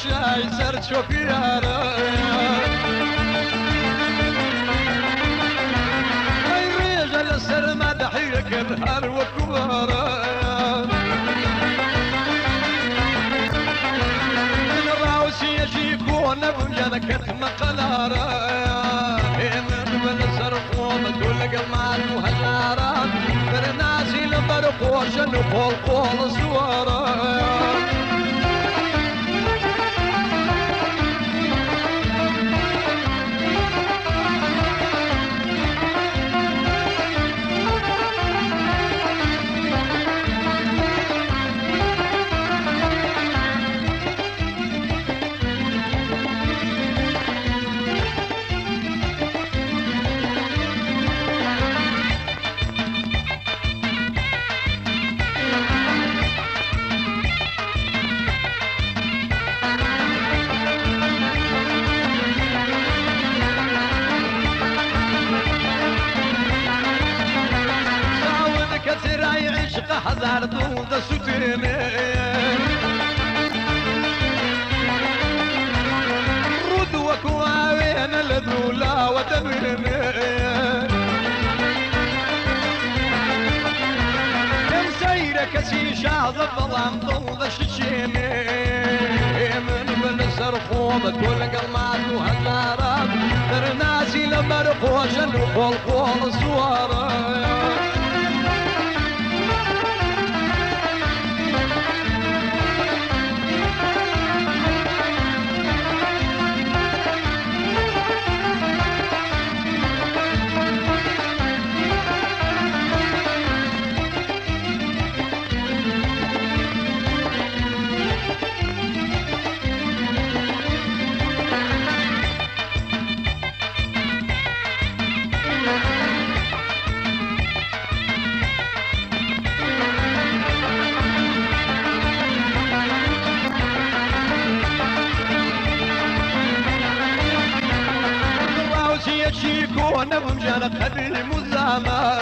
شاي زرد شوفي يا الرجال السر مدحيك الهر وكبارة من الراوسي يجيكون بمجانك مقلارة من بالسرق ومدول قمات وهجارات برناسي لبرق وشن وقول قول سوارة حذر دود ستيني رد وكواوين الذولا ودميني كم سيرك سيشا ظلام ضل شجيني من بالسرخوبة كل قلمات وهزارات ترناسي لمرق وشن وقول صوارات وانا بمجالك هذه المزامة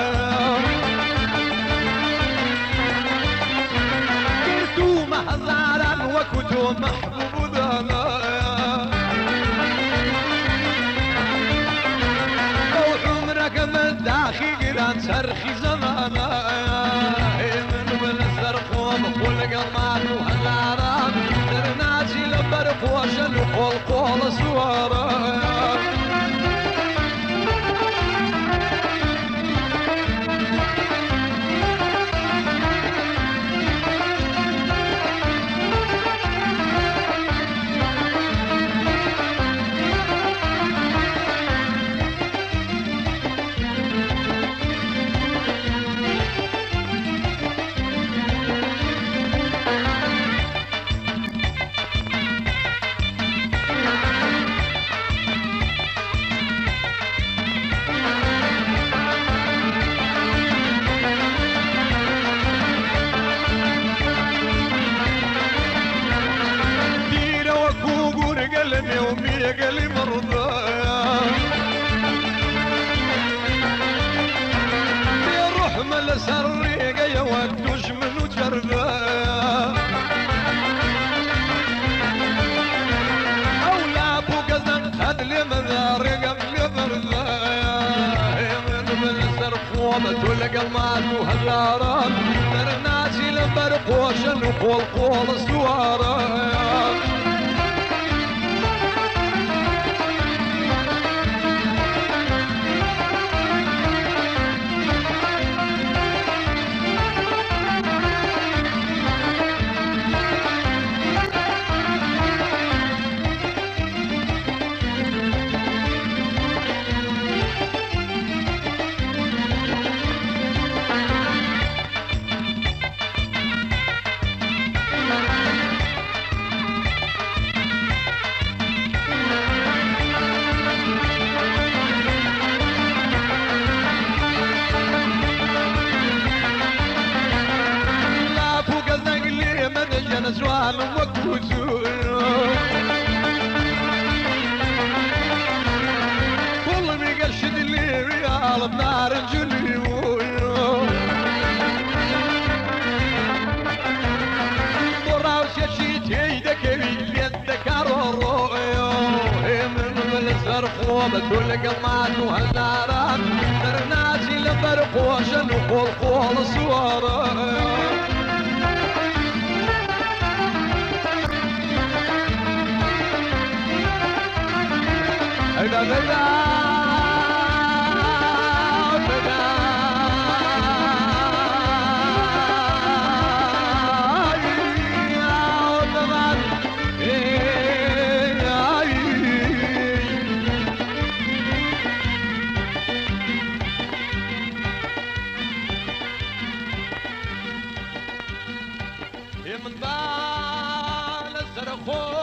كنتو محضارا وكنتو محبوب ذانا روح عمرك من داخي قران سرخي زمانا من بالسرق وبقول قلمان وهزارات ترناسي لبرق وشن وقول سوارا يومي قلي مرضى يروح مل سريق يودوش منو جرذا أولا أبو قزن خد لي مذارق قبل مرضى من بالسرق وبتولق المال وهزارات ترناسي لبرق وشن وقول سوارات نزوان وكوزو كل ميقشد اللي ريال بنار الجلي براوس يشيت يدك يدك بتقول قمات وهالنارات درناتي لبرق وشن وقول قول صوره هيدا بدا من بال الزرخو